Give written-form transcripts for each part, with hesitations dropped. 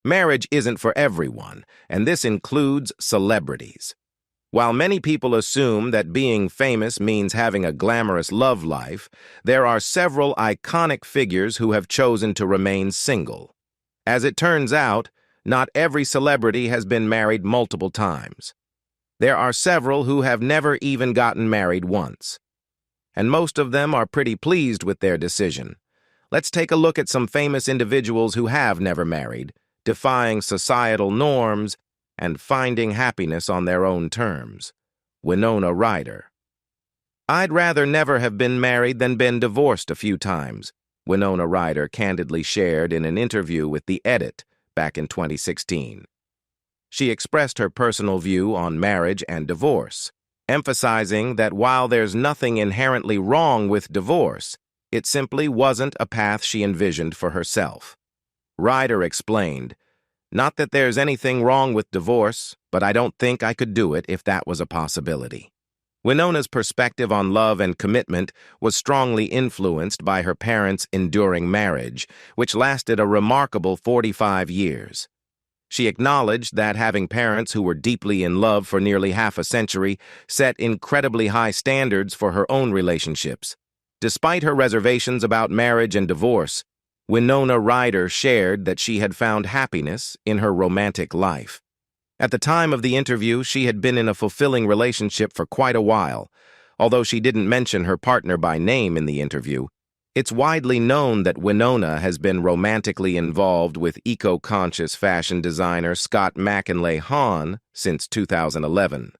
Marriage isn't for everyone, and this includes celebrities. While many people assume that being famous means having a glamorous love life, there are several iconic figures who have chosen to remain single. As it turns out, not every celebrity has been married multiple times. There are several who have never even gotten married once. And most of them are pretty pleased with their decision. Let's take a look at some famous individuals who have never married, defying societal norms, and finding happiness on their own terms. Winona Ryder. "I'd rather never have been married than been divorced a few times," Winona Ryder candidly shared in an interview with The Edit back in 2016. She expressed her personal view on marriage and divorce, emphasizing that while there's nothing inherently wrong with divorce, it simply wasn't a path she envisioned for herself. Ryder explained, "Not that there's anything wrong with divorce, but I don't think I could do it if that was a possibility." Winona's perspective on love and commitment was strongly influenced by her parents' enduring marriage, which lasted a remarkable 45 years. She acknowledged that having parents who were deeply in love for nearly half a century set incredibly high standards for her own relationships. Despite her reservations about marriage and divorce, Winona Ryder shared that she had found happiness in her romantic life. At the time of the interview, she had been in a fulfilling relationship for quite a while. Although she didn't mention her partner by name in the interview, it's widely known that Winona has been romantically involved with eco-conscious fashion designer Scott McAnley-Hahn since 2011.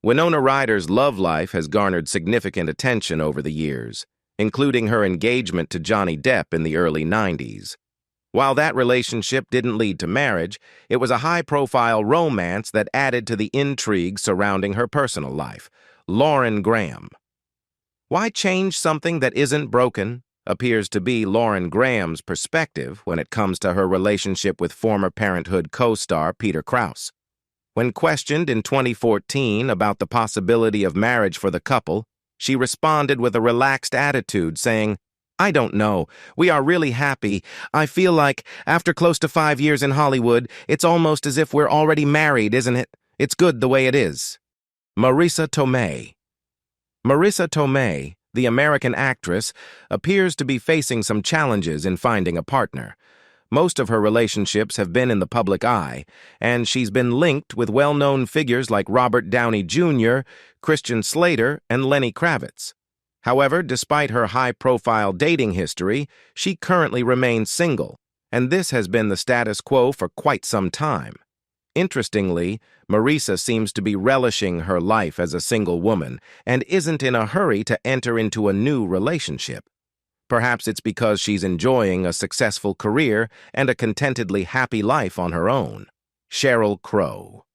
Winona Ryder's love life has garnered significant attention over the years, including her engagement to Johnny Depp in the early 90s. While that relationship didn't lead to marriage, it was a high-profile romance that added to the intrigue surrounding her personal life. Lauren Graham. Why change something that isn't broken? Appears to be Lauren Graham's perspective when it comes to her relationship with former Parenthood co-star Peter Krause. When questioned in 2014 about the possibility of marriage for the couple, she responded with a relaxed attitude, saying, "I don't know. We are really happy. I feel like, after close to 5 years in Hollywood, it's almost as if we're already married, isn't it? It's good the way it is." Marissa Tomei. Marissa Tomei, the American actress, appears to be facing some challenges in finding a partner. Most of her relationships have been in the public eye, and she's been linked with well-known figures like Robert Downey Jr., Christian Slater, and Lenny Kravitz. However, despite her high-profile dating history, she currently remains single, and this has been the status quo for quite some time. Interestingly, Marissa seems to be relishing her life as a single woman and isn't in a hurry to enter into a new relationship. Perhaps it's because she's enjoying a successful career and a contentedly happy life on her own. Cheryl Crow.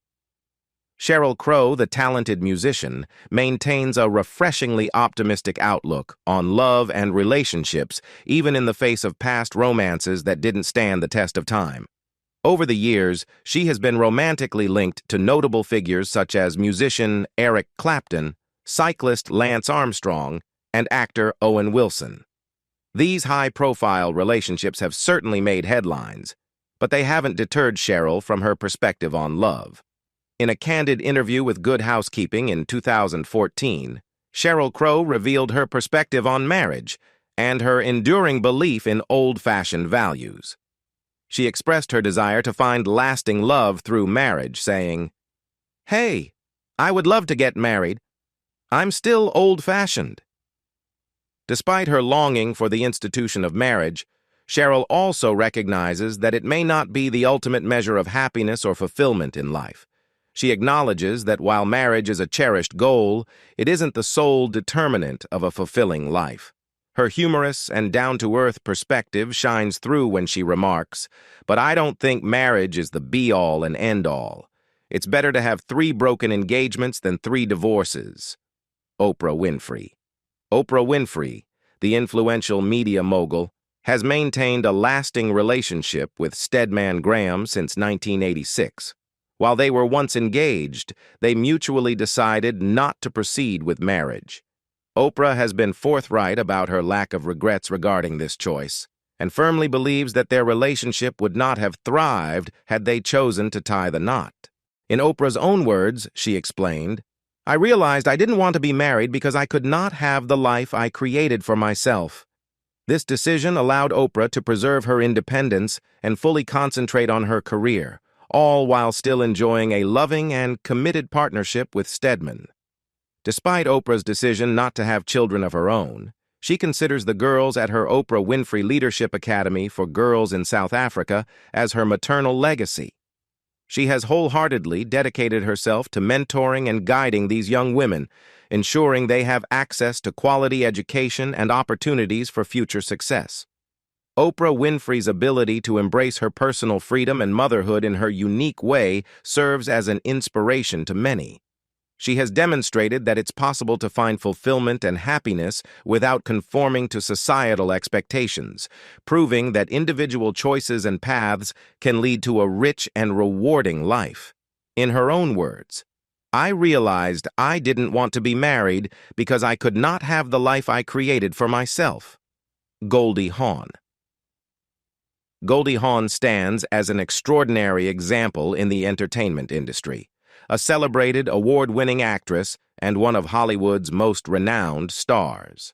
Cheryl Crow, the talented musician, maintains a refreshingly optimistic outlook on love and relationships, even in the face of past romances that didn't stand the test of time. Over the years, she has been romantically linked to notable figures such as musician Eric Clapton, cyclist Lance Armstrong, and actor Owen Wilson. These high-profile relationships have certainly made headlines, but they haven't deterred Cheryl from her perspective on love. In a candid interview with Good Housekeeping in 2014, Cheryl Crow revealed her perspective on marriage and her enduring belief in old-fashioned values. She expressed her desire to find lasting love through marriage, saying, "Hey, I would love to get married. I'm still old-fashioned." Despite her longing for the institution of marriage, Cheryl also recognizes that it may not be the ultimate measure of happiness or fulfillment in life. She acknowledges that while marriage is a cherished goal, it isn't the sole determinant of a fulfilling life. Her humorous and down-to-earth perspective shines through when she remarks, "But I don't think marriage is the be-all and end-all. It's better to have 3 broken engagements than 3 divorces." Oprah Winfrey. Oprah Winfrey, the influential media mogul, has maintained a lasting relationship with Stedman Graham since 1986. While they were once engaged, they mutually decided not to proceed with marriage. Oprah has been forthright about her lack of regrets regarding this choice, and firmly believes that their relationship would not have thrived had they chosen to tie the knot. In Oprah's own words, she explained, "I realized I didn't want to be married because I could not have the life I created for myself." This decision allowed Oprah to preserve her independence and fully concentrate on her career, all while still enjoying a loving and committed partnership with Stedman. Despite Oprah's decision not to have children of her own, she considers the girls at her Oprah Winfrey Leadership Academy for Girls in South Africa as her maternal legacy. She has wholeheartedly dedicated herself to mentoring and guiding these young women, ensuring they have access to quality education and opportunities for future success. Oprah Winfrey's ability to embrace her personal freedom and motherhood in her unique way serves as an inspiration to many. She has demonstrated that it's possible to find fulfillment and happiness without conforming to societal expectations, proving that individual choices and paths can lead to a rich and rewarding life. In her own words, "I realized I didn't want to be married because I could not have the life I created for myself." Goldie Hawn. Goldie Hawn stands as an extraordinary example in the entertainment industry. A celebrated, award-winning actress and one of Hollywood's most renowned stars.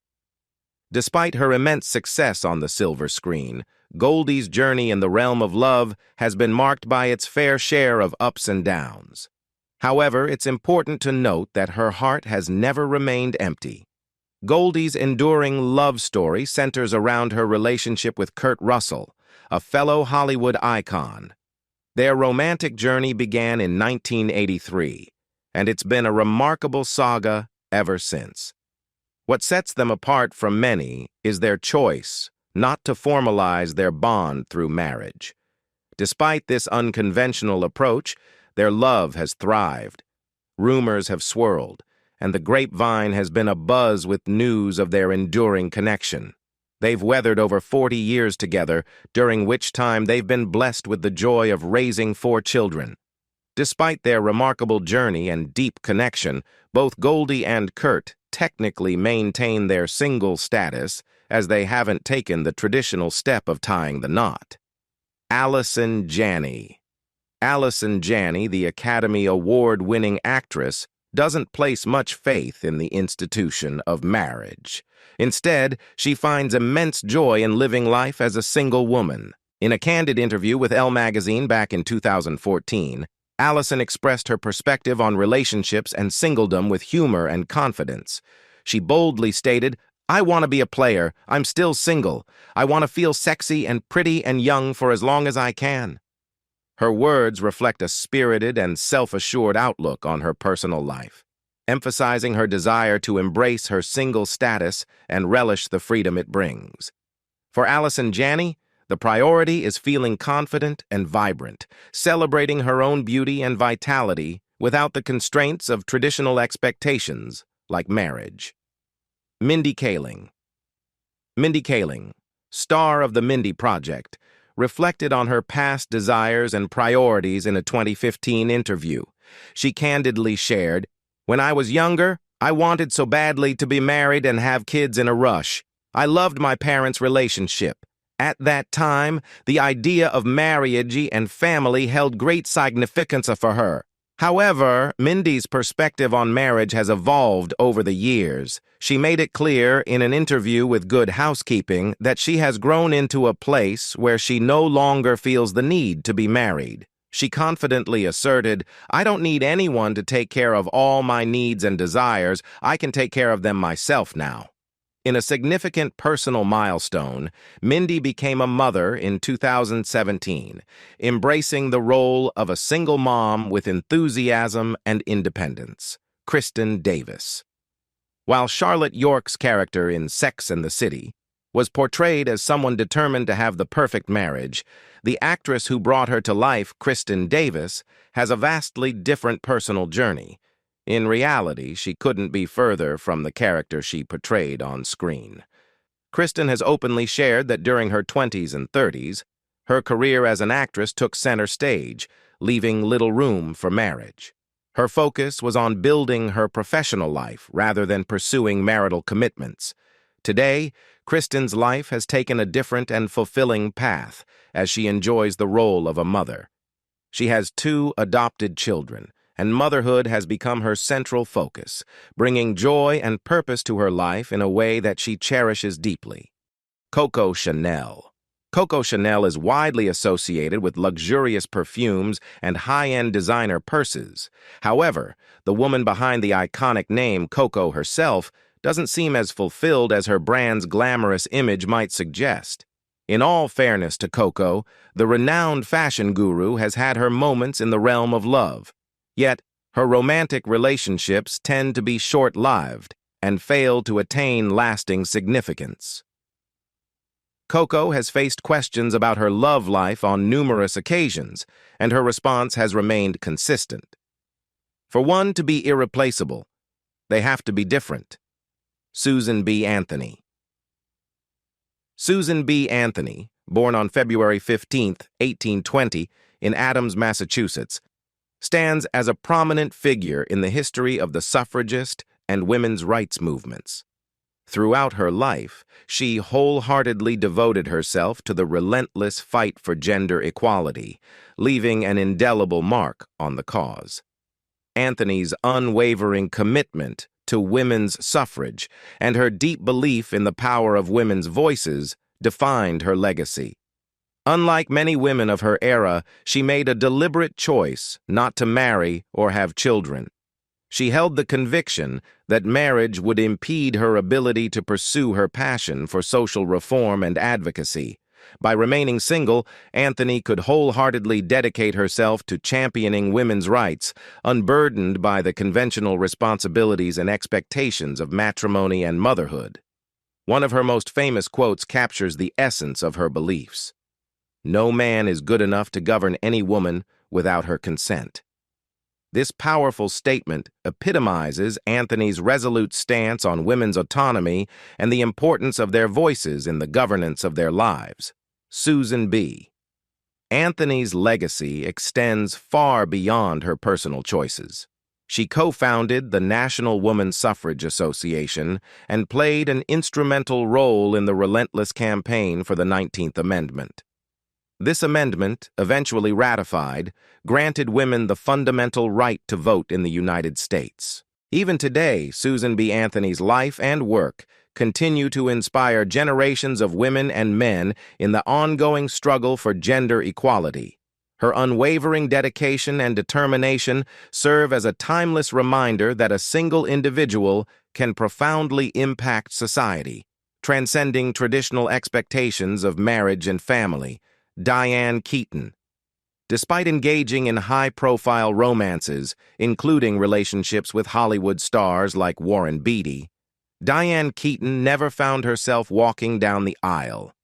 Despite her immense success on the silver screen, Goldie's journey in the realm of love has been marked by its fair share of ups and downs. However, it's important to note that her heart has never remained empty. Goldie's enduring love story centers around her relationship with Kurt Russell, a fellow Hollywood icon. Their romantic journey began in 1983, and it's been a remarkable saga ever since. What sets them apart from many is their choice not to formalize their bond through marriage. Despite this unconventional approach, their love has thrived. Rumors have swirled, and the grapevine has been abuzz with news of their enduring connection. They've weathered over 40 years together, during which time they've been blessed with the joy of raising 4 children. Despite their remarkable journey and deep connection, both Goldie and Kurt technically maintain their single status, as they haven't taken the traditional step of tying the knot. Allison Janney. Allison Janney, the Academy Award-winning actress, doesn't place much faith in the institution of marriage. Instead, she finds immense joy in living life as a single woman. In a candid interview with Elle magazine back in 2014, Allison expressed her perspective on relationships and singledom with humor and confidence. She boldly stated, "I want to be a player. I'm still single. I want to feel sexy and pretty and young for as long as I can." Her words reflect a spirited and self-assured outlook on her personal life, emphasizing her desire to embrace her single status and relish the freedom it brings. For Allison Janney, the priority is feeling confident and vibrant, celebrating her own beauty and vitality without the constraints of traditional expectations like marriage. Mindy Kaling. Mindy Kaling, star of The Mindy Project, reflected on her past desires and priorities in a 2015 interview. She candidly shared, "When I was younger, I wanted so badly to be married and have kids in a rush. I loved my parents' relationship. At that time, the idea of marriage and family held great significance for her. However, Mindy's perspective on marriage has evolved over the years. She made it clear in an interview with Good Housekeeping that she has grown into a place where she no longer feels the need to be married. She confidently asserted, "I don't need anyone to take care of all my needs and desires. I can take care of them myself now." In a significant personal milestone, Mindy became a mother in 2017, embracing the role of a single mom with enthusiasm and independence. Kristen Davis. While Charlotte York's character in Sex and the City was portrayed as someone determined to have the perfect marriage, the actress who brought her to life, Kristen Davis, has a vastly different personal journey. In reality, she couldn't be further from the character she portrayed on screen. Kristen has openly shared that during her 20s and 30s, her career as an actress took center stage, leaving little room for marriage. Her focus was on building her professional life rather than pursuing marital commitments. Today, Kristen's life has taken a different and fulfilling path as she enjoys the role of a mother. She has 2 adopted children, and motherhood has become her central focus, bringing joy and purpose to her life in a way that she cherishes deeply. Coco Chanel. Coco Chanel is widely associated with luxurious perfumes and high-end designer purses. However, the woman behind the iconic name Coco herself doesn't seem as fulfilled as her brand's glamorous image might suggest. In all fairness to Coco, the renowned fashion guru has had her moments in the realm of love. Yet, her romantic relationships tend to be short-lived and fail to attain lasting significance. Coco has faced questions about her love life on numerous occasions, and her response has remained consistent. For one to be irreplaceable, they have to be different. Susan B. Anthony. Susan B. Anthony, born on February 15, 1820, in Adams, Massachusetts, stands as a prominent figure in the history of the suffragist and women's rights movements. Throughout her life, she wholeheartedly devoted herself to the relentless fight for gender equality, leaving an indelible mark on the cause. Anthony's unwavering commitment to women's suffrage and her deep belief in the power of women's voices defined her legacy. Unlike many women of her era, she made a deliberate choice not to marry or have children. She held the conviction that marriage would impede her ability to pursue her passion for social reform and advocacy. By remaining single, Anthony could wholeheartedly dedicate herself to championing women's rights, unburdened by the conventional responsibilities and expectations of matrimony and motherhood. One of her most famous quotes captures the essence of her beliefs. "No man is good enough to govern any woman without her consent." This powerful statement epitomizes Anthony's resolute stance on women's autonomy and the importance of their voices in the governance of their lives. Susan B. Anthony's legacy extends far beyond her personal choices. She co-founded the National Woman Suffrage Association and played an instrumental role in the relentless campaign for the 19th Amendment. This amendment, eventually ratified, granted women the fundamental right to vote in the United States. Even today, Susan B. Anthony's life and work continue to inspire generations of women and men in the ongoing struggle for gender equality. Her unwavering dedication and determination serve as a timeless reminder that a single individual can profoundly impact society, transcending traditional expectations of marriage and family. Diane Keaton. Despite engaging in high-profile romances, including relationships with Hollywood stars like Warren Beatty, Diane Keaton never found herself walking down the aisle.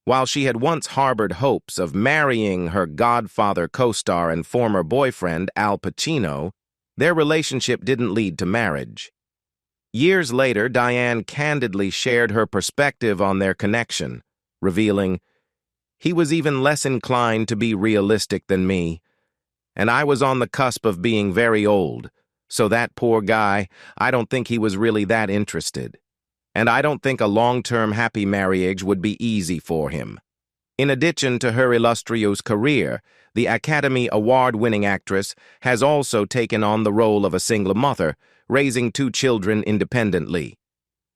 While she had once harbored hopes of marrying her Godfather co-star and former boyfriend, Al Pacino, their relationship didn't lead to marriage. Years later, Diane candidly shared her perspective on their connection, revealing, "He was even less inclined to be realistic than me, and I was on the cusp of being very old, so that poor guy, I don't think he was really that interested. And I don't think a long-term happy marriage would be easy for him." In addition to her illustrious career, the Academy Award-winning actress has also taken on the role of a single mother, raising 2 children independently.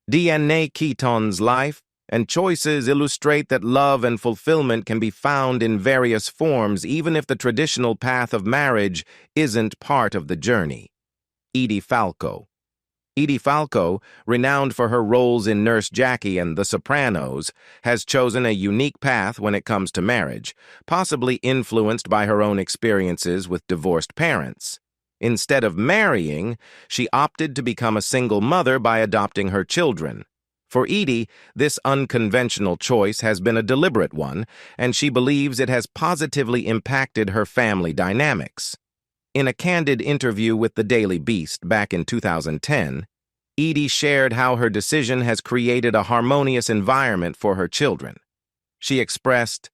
Diane Keaton's life and choices illustrate that love and fulfillment can be found in various forms even if the traditional path of marriage isn't part of the journey. Edie Falco. Edie Falco, renowned for her roles in Nurse Jackie and The Sopranos, has chosen a unique path when it comes to marriage, possibly influenced by her own experiences with divorced parents. Instead of marrying, she opted to become a single mother by adopting her children. For Edie, this unconventional choice has been a deliberate one, and she believes it has positively impacted her family dynamics. In a candid interview with the Daily Beast back in 2010, Edie shared how her decision has created a harmonious environment for her children. She expressed,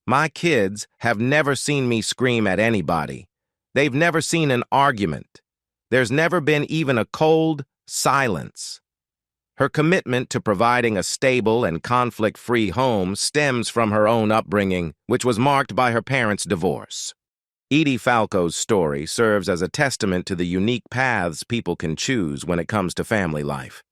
"My kids have never seen me scream at anybody. They've never seen an argument. There's never been even a cold silence. Her commitment to providing a stable and conflict-free home stems from her own upbringing, which was marked by her parents' divorce. Edie Falco's story serves as a testament to the unique paths people can choose when it comes to family life.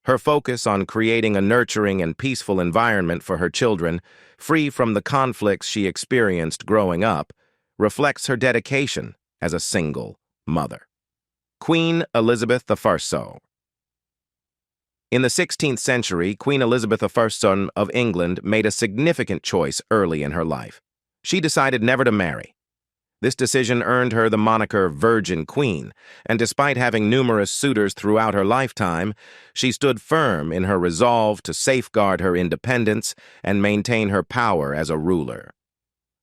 Her focus on creating a nurturing and peaceful environment for her children, free from the conflicts she experienced growing up, reflects her dedication as a single mother. Queen Elizabeth I. In the 16th century, Queen Elizabeth I of England made a significant choice early in her life. She decided never to marry. This decision earned her the moniker Virgin Queen, and despite having numerous suitors throughout her lifetime, she stood firm in her resolve to safeguard her independence and maintain her power as a ruler.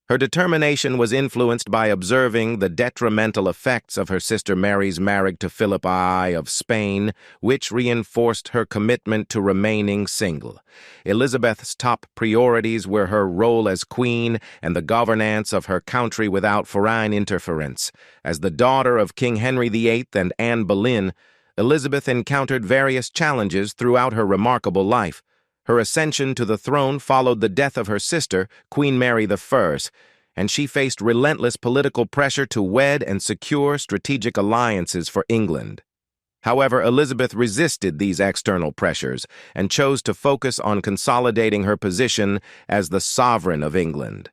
Her determination was influenced by observing the detrimental effects of her sister Mary's marriage to Philip I of Spain, which reinforced her commitment to remaining single. Elizabeth's top priorities were her role as queen and the governance of her country without foreign interference. As the daughter of King Henry VIII and Anne Boleyn, Elizabeth encountered various challenges throughout her remarkable life. Her ascension to the throne followed the death of her sister, Queen Mary I, and she faced relentless political pressure to wed and secure strategic alliances for England. However, Elizabeth resisted these external pressures and chose to focus on consolidating her position as the sovereign of England.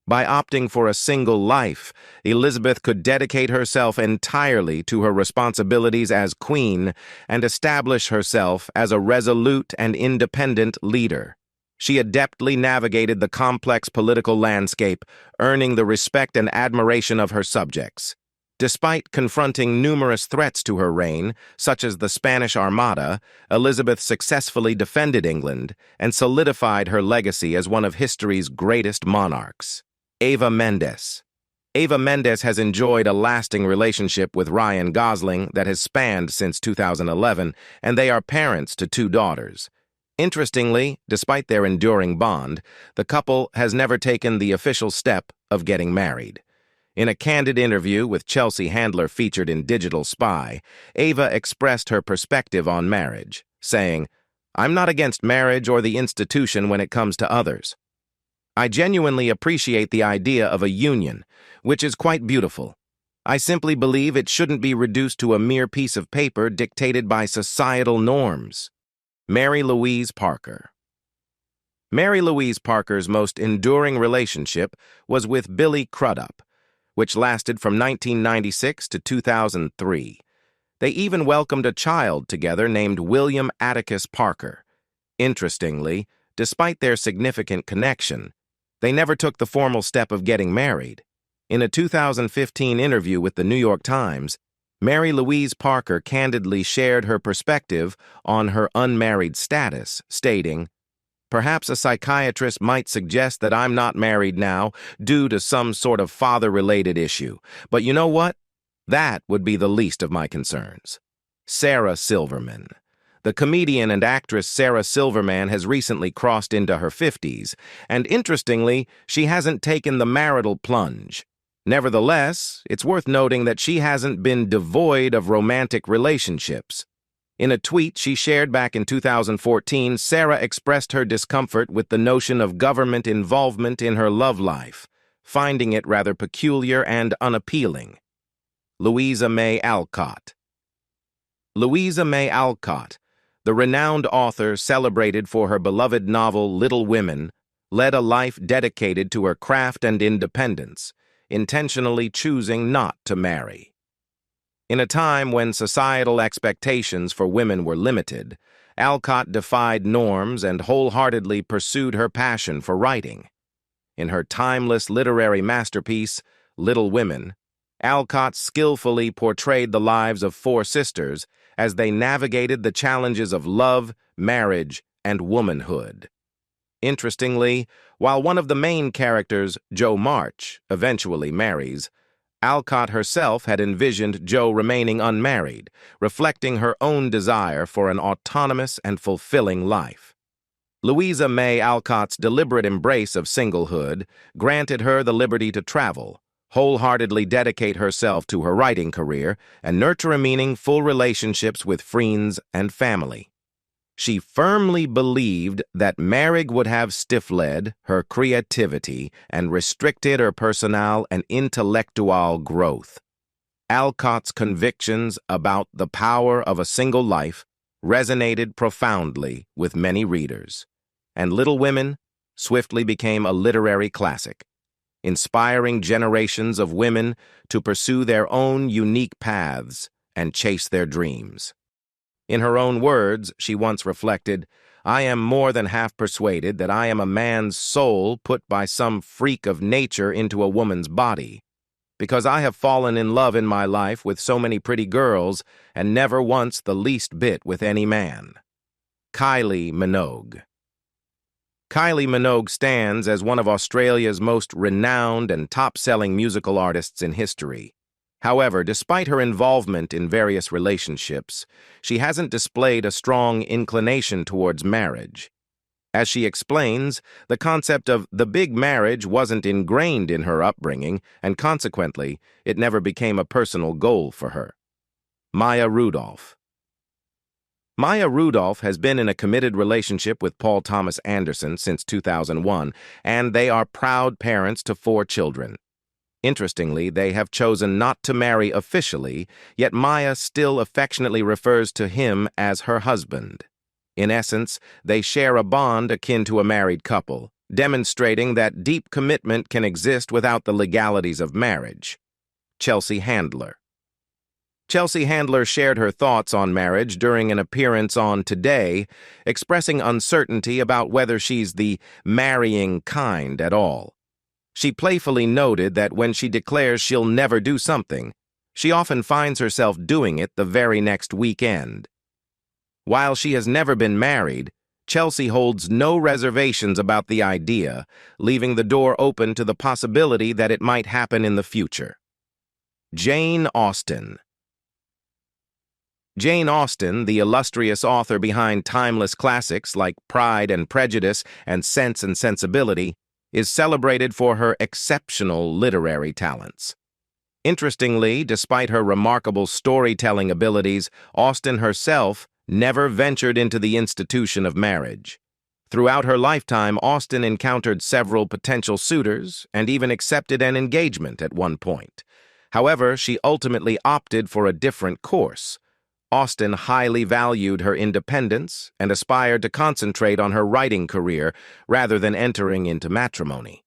By opting for a single life, Elizabeth could dedicate herself entirely to her responsibilities as queen and establish herself as a resolute and independent leader. She adeptly navigated the complex political landscape, earning the respect and admiration of her subjects. Despite confronting numerous threats to her reign, such as the Spanish Armada, Elizabeth successfully defended England and solidified her legacy as one of history's greatest monarchs. Ava Mendes. Ava Mendes has enjoyed a lasting relationship with Ryan Gosling that has spanned since 2011, and they are parents to 2 daughters. Interestingly, despite their enduring bond, the couple has never taken the official step of getting married. In a candid interview with Chelsea Handler featured in Digital Spy, Ava expressed her perspective on marriage, saying, "I'm not against marriage or the institution when it comes to others. I genuinely appreciate the idea of a union, which is quite beautiful. I simply believe it shouldn't be reduced to a mere piece of paper dictated by societal norms." Mary Louise Parker. Mary Louise Parker's most enduring relationship was with Billy Crudup, which lasted from 1996 to 2003. They even welcomed a child together named William Atticus Parker. Interestingly, despite their significant connection, they never took the formal step of getting married. In a 2015 interview with the New York Times, Mary Louise Parker candidly shared her perspective on her unmarried status, stating, "Perhaps a psychiatrist might suggest that I'm not married now due to some sort of father-related issue. But you know what? That would be the least of my concerns." Sarah Silverman. The comedian and actress Sarah Silverman has recently crossed into her 50s, and interestingly, she hasn't taken the marital plunge. Nevertheless, it's worth noting that she hasn't been devoid of romantic relationships. In a tweet she shared back in 2014, Sarah expressed her discomfort with the notion of government involvement in her love life, finding it rather peculiar and unappealing. Louisa May Alcott. Louisa May Alcott, the renowned author celebrated for her beloved novel Little Women, led a life dedicated to her craft and independence, intentionally choosing not to marry. In a time when societal expectations for women were limited, Alcott defied norms and wholeheartedly pursued her passion for writing. In her timeless literary masterpiece, Little Women, Alcott skillfully portrayed the lives of 4 sisters as they navigated the challenges of love, marriage, and womanhood. Interestingly, while one of the main characters, Jo March, eventually marries, Alcott herself had envisioned Jo remaining unmarried, reflecting her own desire for an autonomous and fulfilling life. Louisa May Alcott's deliberate embrace of singlehood granted her the liberty to travel, wholeheartedly dedicate herself to her writing career, and nurture meaningful relationships with friends and family. She firmly believed that marriage would have stifled her creativity and restricted her personal and intellectual growth. Alcott's convictions about the power of a single life resonated profoundly with many readers, and Little Women swiftly became a literary classic, inspiring generations of women to pursue their own unique paths and chase their dreams. In her own words, she once reflected, "I am more than half persuaded that I am a man's soul put by some freak of nature into a woman's body, because I have fallen in love in my life with so many pretty girls and never once the least bit with any man." Kylie Manogue. Kylie Manogue stands as one of Australia's most renowned and top-selling musical artists in history. However, despite her involvement in various relationships, she hasn't displayed a strong inclination towards marriage. As she explains, the concept of the big marriage wasn't ingrained in her upbringing, and consequently, it never became a personal goal for her. Maya Rudolph. Maya Rudolph has been in a committed relationship with Paul Thomas Anderson since 2001, and they are proud parents to 4 children. Interestingly, they have chosen not to marry officially, yet Maya still affectionately refers to him as her husband. In essence, they share a bond akin to a married couple, demonstrating that deep commitment can exist without the legalities of marriage. Chelsea Handler. Chelsea Handler shared her thoughts on marriage during an appearance on Today, expressing uncertainty about whether she's the marrying kind at all. She playfully noted that when she declares she'll never do something, she often finds herself doing it the very next weekend. While she has never been married, Chelsea holds no reservations about the idea, leaving the door open to the possibility that it might happen in the future. Jane Austen. Jane Austen, the illustrious author behind timeless classics like Pride and Prejudice and Sense and Sensibility, is celebrated for her exceptional literary talents. Interestingly, despite her remarkable storytelling abilities, Austen herself never ventured into the institution of marriage. Throughout her lifetime, Austen encountered several potential suitors and even accepted an engagement at one point. However, she ultimately opted for a different course. Austen highly valued her independence and aspired to concentrate on her writing career rather than entering into matrimony.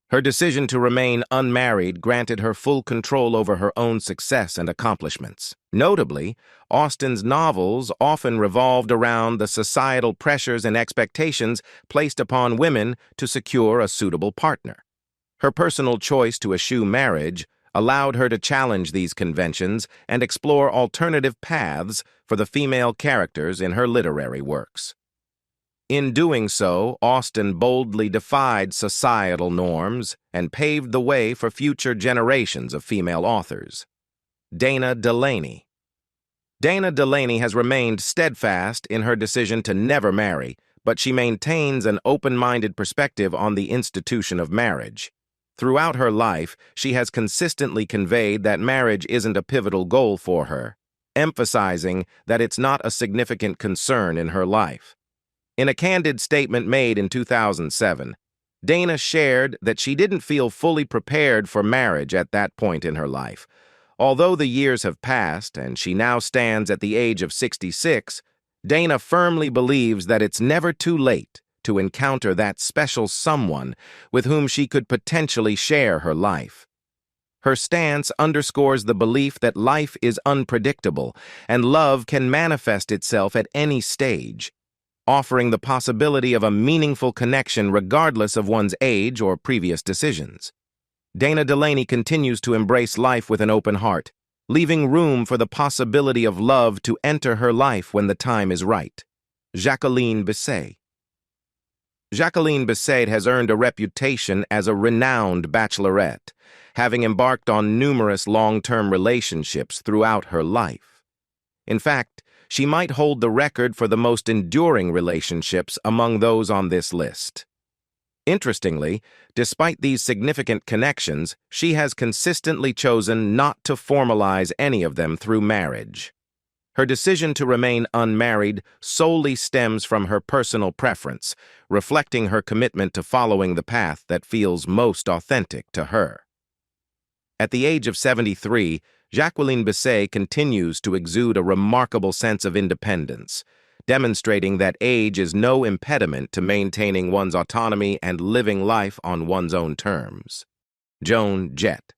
Her decision to remain unmarried granted her full control over her own success and accomplishments. Notably, Austen's novels often revolved around the societal pressures and expectations placed upon women to secure a suitable partner. Her personal choice to eschew marriage allowed her to challenge these conventions and explore alternative paths for the female characters in her literary works. In doing so, Austen boldly defied societal norms and paved the way for future generations of female authors. Delaney. Delaney has remained steadfast in her decision to never marry, but she maintains an open-minded perspective on the institution of marriage. Throughout her life, she has consistently conveyed that marriage isn't a pivotal goal for her, emphasizing that it's not a significant concern in her life. In a candid statement made in 2007, Dena shared that she didn't feel fully prepared for marriage at that point in her life. Although the years have passed and she now stands at the age of 66, Dena firmly believes that it's never too late to encounter that special someone with whom she could potentially share her life. Her stance underscores the belief that life is unpredictable and love can manifest itself at any stage, offering the possibility of a meaningful connection regardless of one's age or previous decisions. Delaney continues to embrace life with an open heart, leaving room for the possibility of love to enter her life when the time is right. Jacqueline Bay. Jacqueline Bay has earned a reputation as a renowned bachelorette, having embarked on numerous long-term relationships throughout her life. In fact, she might hold the record for the most enduring relationships among those on this list. Interestingly, despite these significant connections, she has consistently chosen not to formalize any of them through marriage. Her decision to remain unmarried solely stems from her personal preference, reflecting her commitment to following the path that feels most authentic to her. At the age of 73, Jacqueline Bay continues to exude a remarkable sense of independence, demonstrating that age is no impediment to maintaining one's autonomy and living life on one's own terms. Joan Jet.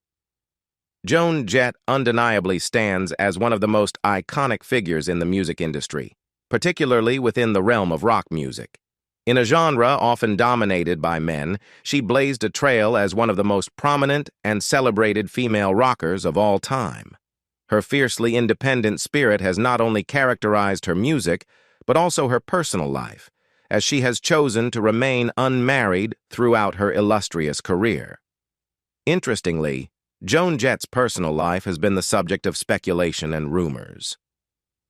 Joan Jet undeniably stands as one of the most iconic figures in the music industry, particularly within the realm of rock music. In a genre often dominated by men, she blazed a trail as one of the most prominent and celebrated female rockers of all time. Her fiercely independent spirit has not only characterized her music, but also her personal life, as she has chosen to remain unmarried throughout her illustrious career. Interestingly, Joan Jett's personal life has been the subject of speculation and rumors.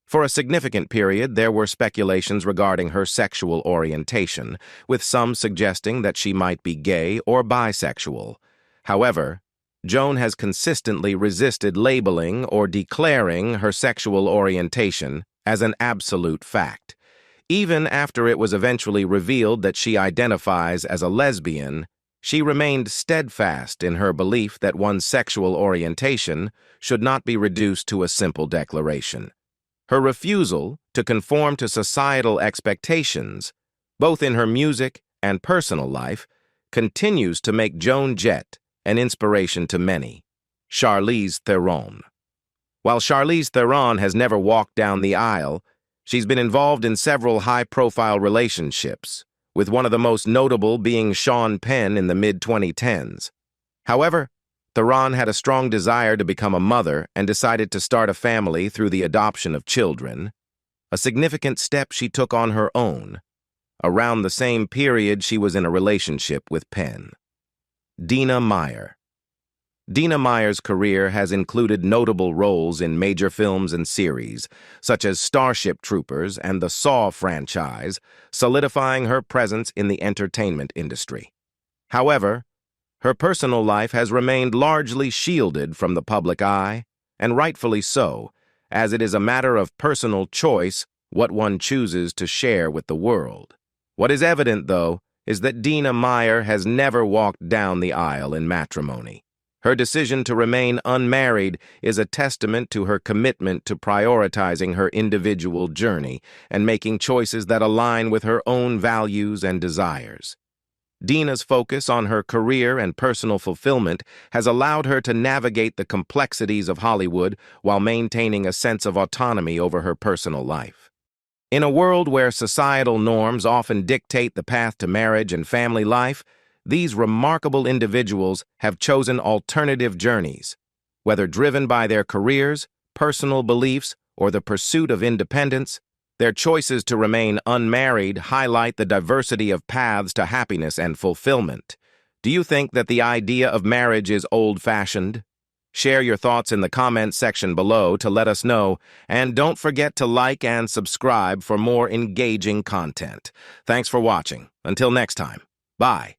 For a significant period, there were speculations regarding her sexual orientation, with some suggesting that she might be gay or bisexual. However, Joan has consistently resisted labeling or declaring her sexual orientation as an absolute fact. Even after it was eventually revealed that she identifies as a lesbian, she remained steadfast in her belief that one's sexual orientation should not be reduced to a simple declaration. Her refusal to conform to societal expectations, both in her music and personal life, continues to make Joan Jett an inspiration to many. Charlize Theon. While Charlize Theon has never walked down the aisle, she's been involved in several high-profile relationships, with one of the most notable being Sean Penn in the mid-2010s. However, Theron had a strong desire to become a mother and decided to start a family through the adoption of children, a significant step she took on her own. Around the same period, she was in a relationship with Penn. Dena Meyer. Dena Meyer's career has included notable roles in major films and series, such as Starship Troopers and the Saw franchise, solidifying her presence in the entertainment industry. However, her personal life has remained largely shielded from the public eye, and rightfully so, as it is a matter of personal choice what one chooses to share with the world. What is evident, though, is that Dena Meyer has never walked down the aisle in matrimony. Her decision to remain unmarried is a testament to her commitment to prioritizing her individual journey and making choices that align with her own values and desires. Dena's focus on her career and personal fulfillment has allowed her to navigate the complexities of Hollywood while maintaining a sense of autonomy over her personal life. In a world where societal norms often dictate the path to marriage and family life, these remarkable individuals have chosen alternative journeys. Whether driven by their careers, personal beliefs, or the pursuit of independence, their choices to remain unmarried highlight the diversity of paths to happiness and fulfillment. Do you think that the idea of marriage is old-fashioned? Share your thoughts in the comments section below to let us know, and don't forget to like and subscribe for more engaging content. Thanks for watching. Until next time, bye.